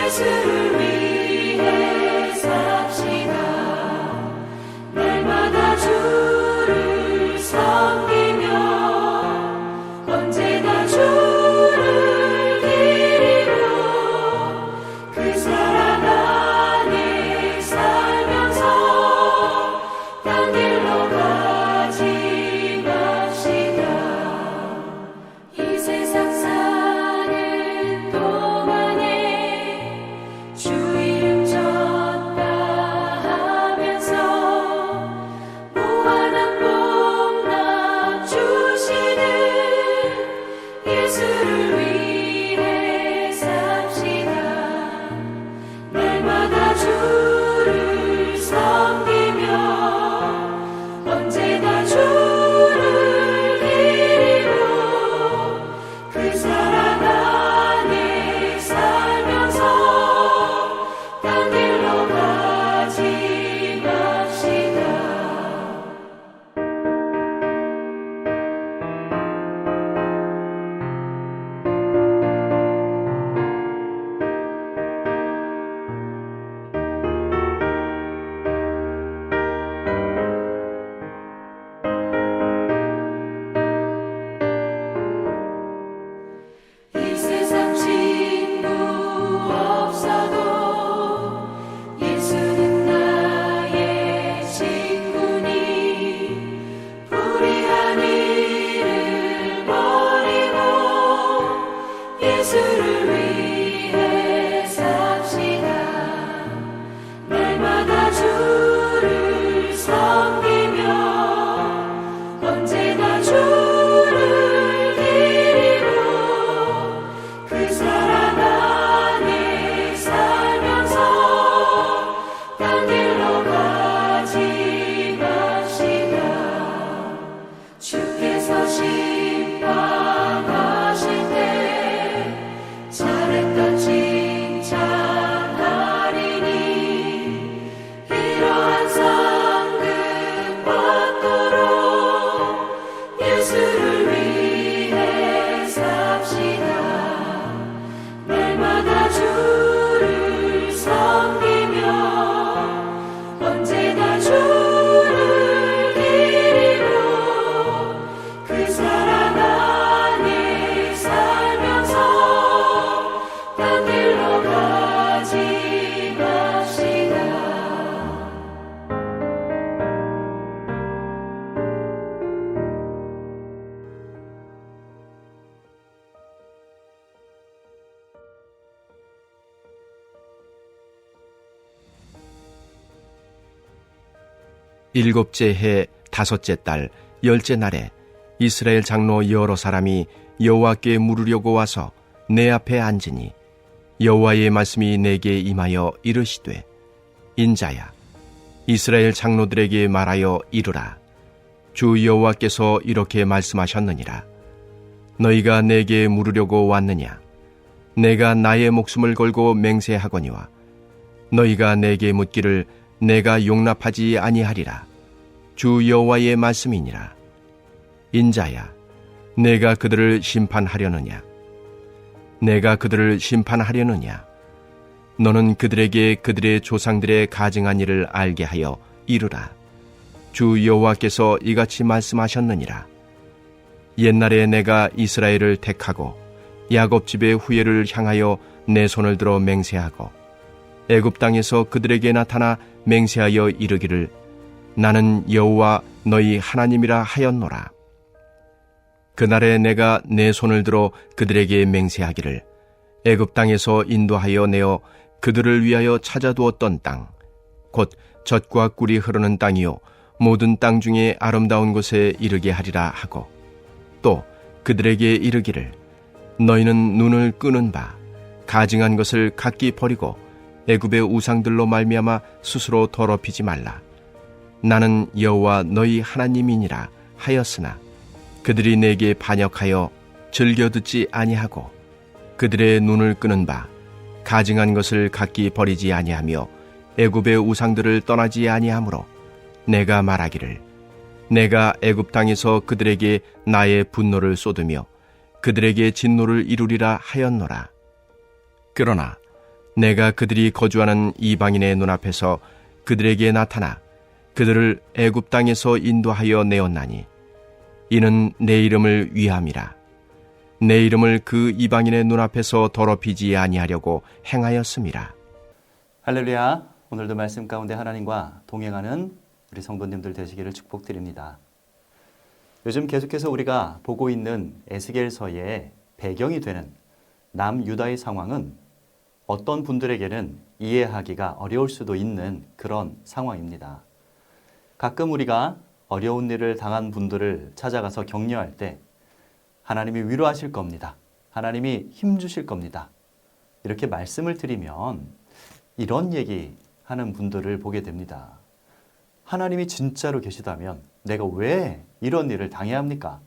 예수를 위해 삽시다. 날마다 주를 섬기며 언제나 주를 기리며 그 사랑 안에 살면서 딴 길로 가지 맙시다. 이 세상 사는 동안에 주 이름 전파 하면서 무한한 복락 주시는 예수를 위해 삽시다. 날마다 주를 섬기며 언제나 주를 기리며 그 사랑 안에 살면서 딴 길로 가지 맙시다. 이 세상 친구 없어도 예수는 나의 친구니 불의한 일을 버리고 예수를 위해 삽시다. 날마다 주를 섬기며 언제나 주를 기리며 그 사랑 안에 살면서 딴 길로 가지 맙시다. 주께서 심판하실 때 잘했다 칭찬하리니 이러한 상급 받도록 예수를 위해 삽시다. 날마다 주를 섬기며 언제나 주를 기리며 그 사랑 안에 살면서 딴 길로 가지 맙시다. 일곱째 해 다섯째 달 열째 날에 이스라엘 장로 여러 사람이 여호와께 물으려고 와서 내 앞에 앉으니 여호와의 말씀이 내게 임하여 이르시되 인자야 이스라엘 장로들에게 말하여 이르라. 주 여호와께서 이렇게 말씀하셨느니라. 너희가 내게 물으려고 왔느냐? 내가 나의 목숨을 걸고 맹세하거니와 너희가 내게 묻기를 내가 용납하지 아니하리라. 주 여호와의 말씀이니라. 인자야, 내가 그들을 심판하려느냐? 내가 그들을 심판하려느냐? 너는 그들에게 그들의 조상들의 가증한 일을 알게 하여 이르라. 주 여호와께서 이같이 말씀하셨느니라. 옛날에 내가 이스라엘을 택하고 야곱 집의 후예를 향하여 내 손을 들어 맹세하고 애굽 땅에서 그들에게 나타나 맹세하여 이르기를 나는 여호와 너희 하나님이라 하였노라. 그날에 내가 내 손을 들어 그들에게 맹세하기를 애굽 땅에서 인도하여 내어 그들을 위하여 찾아두었던 땅, 곧 젖과 꿀이 흐르는 땅이요 모든 땅 중에 아름다운 곳에 이르게 하리라 하고 또 그들에게 이르기를 너희는 눈을 끄는 바 가증한 것을 각기 버리고 애굽의 우상들로 말미암아 스스로 더럽히지 말라. 나는 여호와 너희 하나님이니라 하였으나 그들이 내게 반역하여 즐겨 듣지 아니하고 그들의 눈을 끄는 바 가증한 것을 각기 버리지 아니하며 애굽의 우상들을 떠나지 아니하므로 내가 말하기를 내가 애굽 땅에서 그들에게 나의 분노를 쏟으며 그들에게 진노를 이루리라 하였노라. 그러나 내가 그들이 거주하는 이방인의 눈앞에서 그들에게 나타나 그들을 애굽 땅에서 인도하여 내었나니 이는 내 이름을 위함이라. 내 이름을 그 이방인의 눈앞에서 더럽히지 아니하려고 행하였음이라. 할렐루야. 오늘도 말씀 가운데 하나님과 동행하는 우리 성도님들 되시기를 축복드립니다. 요즘 계속해서 우리가 보고 있는 에스겔서의 배경이 되는 남유다의 상황은 어떤 분들에게는 이해하기가 어려울 수도 있는 그런 상황입니다. 가끔 우리가 어려운 일을 당한 분들을 찾아가서 격려할 때 하나님이 위로하실 겁니다. 하나님이 힘주실 겁니다. 이렇게 말씀을 드리면 이런 얘기하는 분들을 보게 됩니다. 하나님이 진짜로 계시다면 내가 왜 이런 일을 당해야 합니까?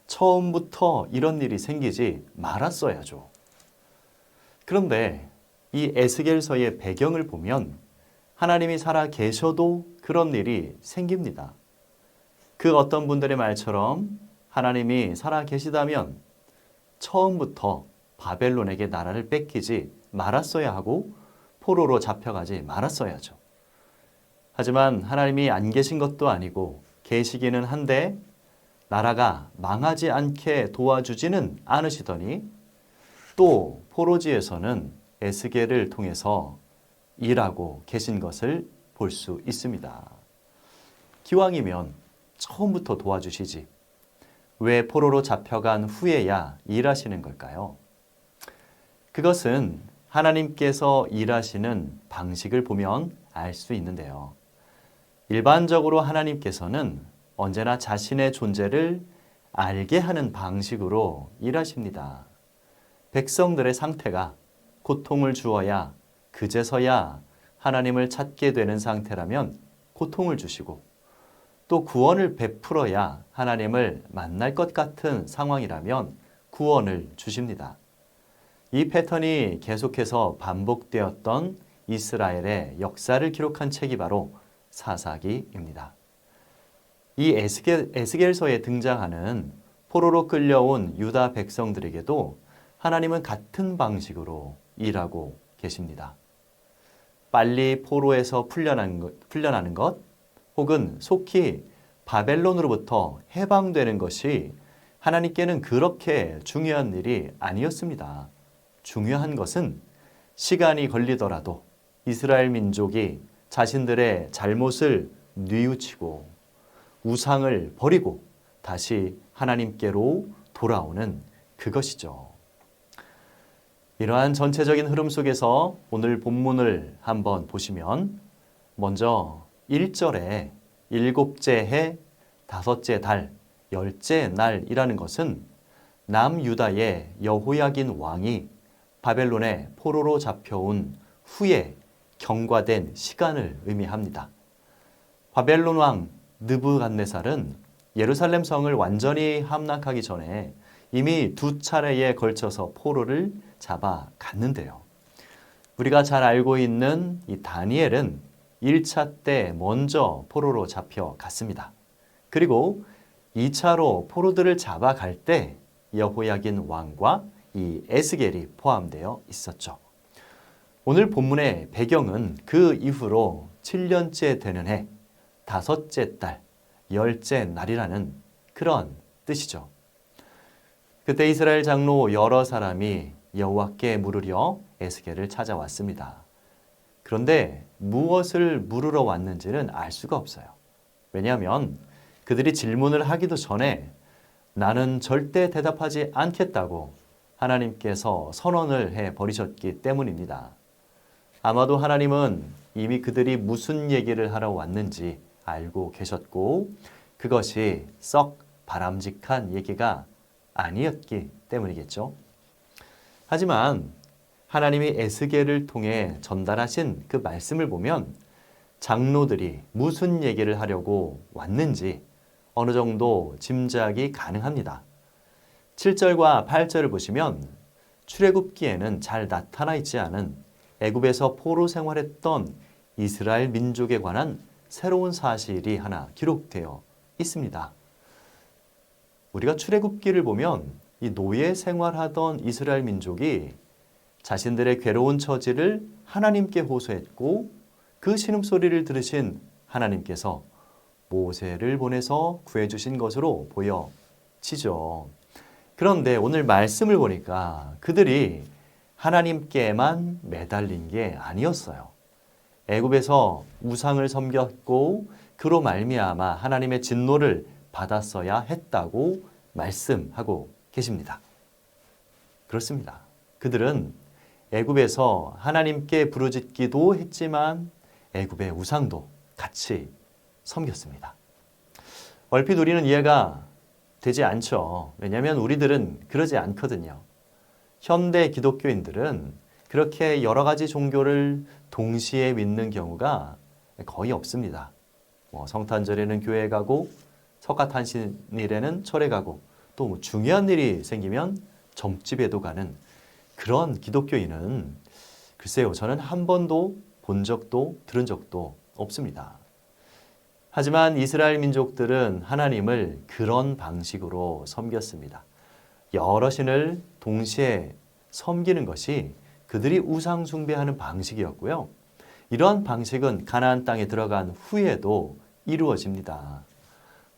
처음부터 이런 일이 생기지 말았어야죠. 그런데 이 에스겔서의 배경을 보면 하나님이 살아 계셔도 그런 일이 생깁니다. 그 어떤 분들의 말처럼 하나님이 살아 계시다면 처음부터 바벨론에게 나라를 뺏기지 말았어야 하고 포로로 잡혀가지 말았어야죠. 하지만 하나님이 안 계신 것도 아니고 계시기는 한데 나라가 망하지 않게 도와주지는 않으시더니 또 포로지에서는 에스겔을 통해서 일하고 계신 것을 볼 수 있습니다. 기왕이면 처음부터 도와주시지 왜 포로로 잡혀간 후에야 일하시는 걸까요? 그것은 하나님께서 일하시는 방식을 보면 알 수 있는데요. 일반적으로 하나님께서는 언제나 자신의 존재를 알게 하는 방식으로 일하십니다. 백성들의 상태가 고통을 주어야 그제서야 하나님을 찾게 되는 상태라면 고통을 주시고 또 구원을 베풀어야 하나님을 만날 것 같은 상황이라면 구원을 주십니다. 이 패턴이 계속해서 반복되었던 이스라엘의 역사를 기록한 책이 바로 사사기입니다. 이 에스겔서에 등장하는 포로로 끌려온 유다 백성들에게도 하나님은 같은 방식으로 일하고 계십니다. 빨리 포로에서 풀려나는 것 혹은 속히 바벨론으로부터 해방되는 것이 하나님께는 그렇게 중요한 일이 아니었습니다. 중요한 것은 시간이 걸리더라도 이스라엘 민족이 자신들의 잘못을 뉘우치고 우상을 버리고 다시 하나님께로 돌아오는 그것이죠. 이러한 전체적인 흐름 속에서 오늘 본문을 한번 보시면 먼저 1절에 일곱째 해, 다섯째 달, 열째 날이라는 것은 남유다의 여호야긴 왕이 바벨론에 포로로 잡혀온 후에 경과된 시간을 의미합니다. 바벨론 왕 느부갓네살은 예루살렘 성을 완전히 함락하기 전에 이미 2차례에 걸쳐서 포로를 잡아갔는데요. 우리가 잘 알고 있는 이 다니엘은 1차 때 먼저 포로로 잡혀갔습니다. 그리고 2차로 포로들을 잡아갈 때 여호야긴 왕과 이 에스겔이 포함되어 있었죠. 오늘 본문의 배경은 그 이후로 7년째 되는 해, 다섯째 달, 열째 날이라는 그런 뜻이죠. 그때 이스라엘 장로 여러 사람이 여호와께 물으려 에스겔을 찾아왔습니다. 그런데 무엇을 물으러 왔는지는 알 수가 없어요. 왜냐하면 그들이 질문을 하기도 전에 나는 절대 대답하지 않겠다고 하나님께서 선언을 해버리셨기 때문입니다. 아마도 하나님은 이미 그들이 무슨 얘기를 하러 왔는지 알고 계셨고 그것이 썩 바람직한 얘기가 아니었기 때문이겠죠. 하지만 하나님이 에스겔을 통해 전달하신 그 말씀을 보면 장로들이 무슨 얘기를 하려고 왔는지 어느 정도 짐작이 가능합니다. 7절과 8절을 보시면 출애굽기에는 잘 나타나 있지 않은 애굽에서 포로 생활했던 이스라엘 민족에 관한 새로운 사실이 하나 기록되어 있습니다. 우리가 출애굽기를 보면 이 노예 생활하던 이스라엘 민족이 자신들의 괴로운 처지를 하나님께 호소했고 그 신음소리를 들으신 하나님께서 모세를 보내서 구해주신 것으로 보여지죠. 그런데 오늘 말씀을 보니까 그들이 하나님께만 매달린 게 아니었어요. 애굽에서 우상을 섬겼고 그로 말미암아 하나님의 진노를 받았어야 했다고 말씀하고 계십니다. 그렇습니다. 그들은 애굽에서 하나님께 부르짖기도 했지만 애굽의 우상도 같이 섬겼습니다. 얼핏 우리는 이해가 되지 않죠. 왜냐하면 우리들은 그러지 않거든요. 현대 기독교인들은 그렇게 여러 가지 종교를 동시에 믿는 경우가 거의 없습니다. 성탄절에는 교회에 가고 석가탄신일에는 절에 가고 또 중요한 일이 생기면 점집에도 가는 그런 기독교인은 글쎄요, 저는 한 번도 본 적도 들은 적도 없습니다. 하지만 이스라엘 민족들은 하나님을 그런 방식으로 섬겼습니다. 여러 신을 동시에 섬기는 것이 그들이 우상 숭배하는 방식이었고요. 이러한 방식은 가나안 땅에 들어간 후에도 이루어집니다.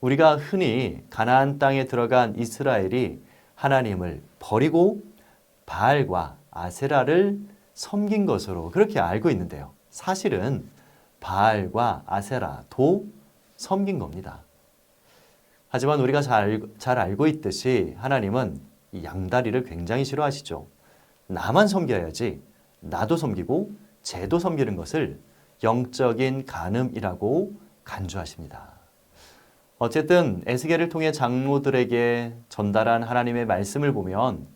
우리가 흔히 가나안 땅에 들어간 이스라엘이 하나님을 버리고 바알과 아세라를 섬긴 것으로 그렇게 알고 있는데요. 사실은 바알과 아세라도 섬긴 겁니다. 하지만 우리가 잘 알고 있듯이 하나님은 이 양다리를 굉장히 싫어하시죠. 나만 섬겨야지 나도 섬기고 쟤도 섬기는 것을 영적인 간음이라고 간주하십니다. 어쨌든 에스겔을 통해 장로들에게 전달한 하나님의 말씀을 보면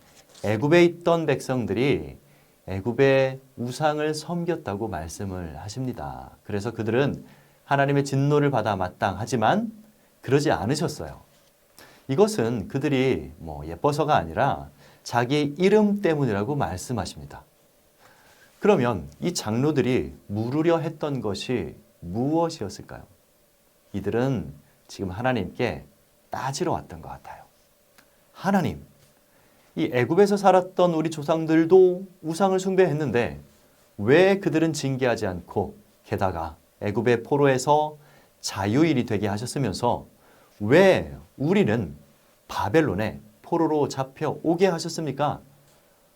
애굽에 있던 백성들이 애굽의 우상을 섬겼다고 말씀을 하십니다. 그래서 그들은 하나님의 진노를 받아 마땅하지만 그러지 않으셨어요. 이것은 그들이 예뻐서가 아니라 자기 이름 때문이라고 말씀하십니다. 그러면 이 장로들이 물으려 했던 것이 무엇이었을까요? 이들은 지금 하나님께 따지러 왔던 것 같아요. 하나님, 이 애굽에서 살았던 우리 조상들도 우상을 숭배했는데 왜 그들은 징계하지 않고 게다가 애굽의 포로에서 자유인이 되게 하셨으면서 왜 우리는 바벨론에 포로로 잡혀오게 하셨습니까?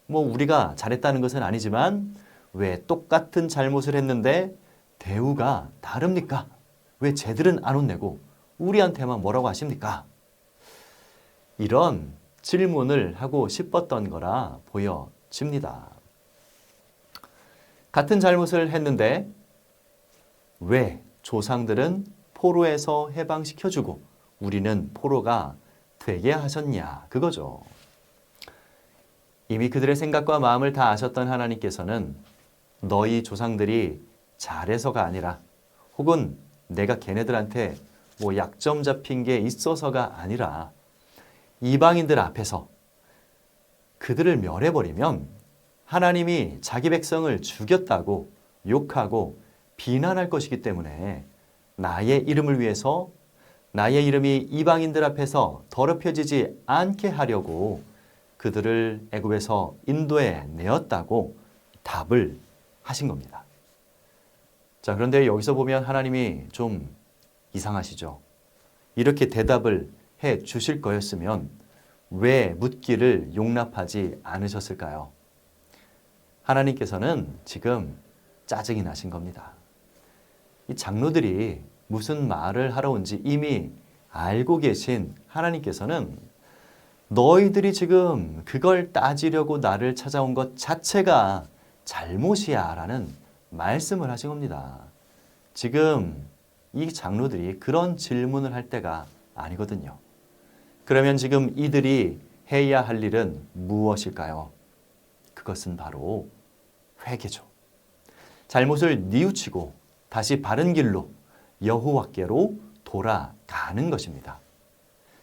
우리가 잘했다는 것은 아니지만 왜 똑같은 잘못을 했는데 대우가 다릅니까? 왜 쟤들은 안 혼내고 우리한테만 뭐라고 하십니까? 이런 질문을 하고 싶었던 거라 보여집니다. 같은 잘못을 했는데 왜 조상들은 포로에서 해방시켜주고 우리는 포로가 되게 하셨냐? 그거죠. 이미 그들의 생각과 마음을 다 아셨던 하나님께서는 너희 조상들이 잘해서가 아니라 혹은 내가 걔네들한테 약점 잡힌 게 있어서가 아니라 이방인들 앞에서 그들을 멸해버리면 하나님이 자기 백성을 죽였다고 욕하고 비난할 것이기 때문에 나의 이름을 위해서 나의 이름이 이방인들 앞에서 더럽혀지지 않게 하려고 그들을 애굽에서 인도해 내었다고 답을 하신 겁니다. 자, 그런데 여기서 보면 하나님이 좀 이상하시죠. 이렇게 대답을 해 주실 거였으면 왜 묻기를 용납하지 않으셨을까요? 하나님께서는 지금 짜증이 나신 겁니다. 이 장로들이 무슨 말을 하러 온지 이미 알고 계신 하나님께서는 너희들이 지금 그걸 따지려고 나를 찾아온 것 자체가 잘못이야 라는 말씀을 하신 겁니다. 지금 이 장로들이 그런 질문을 할 때가 아니거든요. 그러면 지금 이들이 해야 할 일은 무엇일까요? 그것은 바로 회개죠. 잘못을 뉘우치고 다시 바른 길로 여호와께로 돌아가는 것입니다.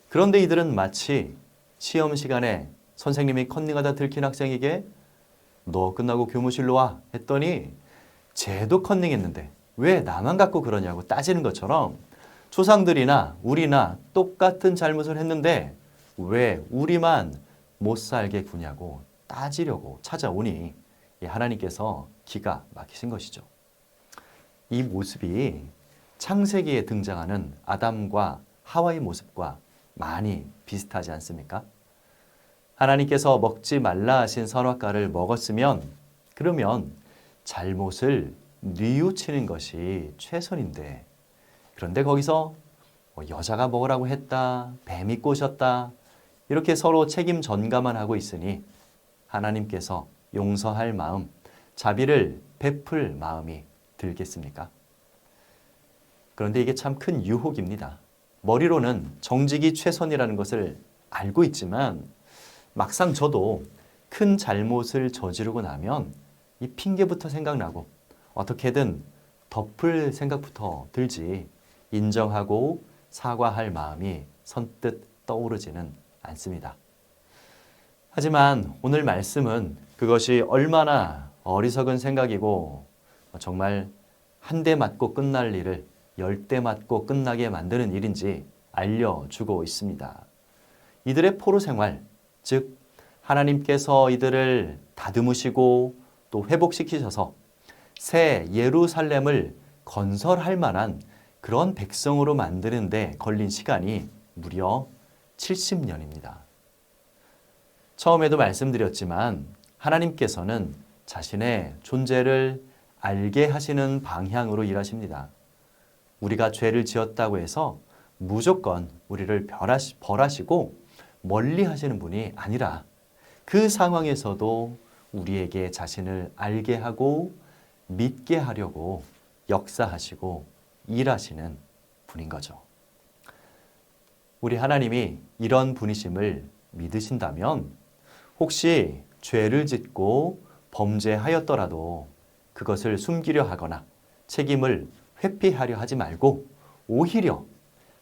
그런데 이들은 마치 시험 시간에 선생님이 컨닝하다 들킨 학생에게 너 끝나고 교무실로 와 했더니 쟤도 컨닝했는데 왜 나만 갖고 그러냐고 따지는 것처럼 조상들이나 우리나 똑같은 잘못을 했는데 왜 우리만 못 살게 구냐고 따지려고 찾아오니 하나님께서 기가 막히신 것이죠. 이 모습이 창세기에 등장하는 아담과 하와의 모습과 많이 비슷하지 않습니까? 하나님께서 먹지 말라 하신 선악과를 먹었으면 그러면 잘못을 뉘우치는 것이 최선인데, 그런데 거기서 여자가 먹으라고 했다, 뱀이 꼬셨다, 이렇게 서로 책임 전가만 하고 있으니 하나님께서 용서할 마음, 자비를 베풀 마음이 들겠습니까? 그런데 이게 참 큰 유혹입니다. 머리로는 정직이 최선이라는 것을 알고 있지만 막상 저도 큰 잘못을 저지르고 나면 이 핑계부터 생각나고 어떻게든 덮을 생각부터 들지 인정하고 사과할 마음이 선뜻 떠오르지는 않습니다. 하지만 오늘 말씀은 그것이 얼마나 어리석은 생각이고 정말 한 대 맞고 끝날 일을 10대 맞고 끝나게 만드는 일인지 알려주고 있습니다. 이들의 포로 생활, 즉 하나님께서 이들을 다듬으시고 또 회복시키셔서 새 예루살렘을 건설할 만한 그런 백성으로 만드는 데 걸린 시간이 무려 70년입니다. 처음에도 말씀드렸지만 하나님께서는 자신의 존재를 알게 하시는 방향으로 일하십니다. 우리가 죄를 지었다고 해서 무조건 우리를 벌하시고 멀리 하시는 분이 아니라 그 상황에서도 우리에게 자신을 알게 하고 믿게 하려고 역사하시고 일하시는 분인 거죠. 우리 하나님이 이런 분이심을 믿으신다면 혹시 죄를 짓고 범죄하였더라도 그것을 숨기려 하거나 책임을 회피하려 하지 말고 오히려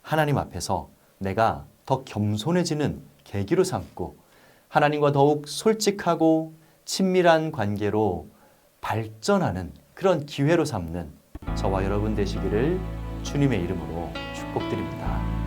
하나님 앞에서 내가 더 겸손해지는 계기로 삼고 하나님과 더욱 솔직하고 친밀한 관계로 발전하는 그런 기회로 삼는 저와 여러분 되시기를 주님의 이름으로 축복드립니다.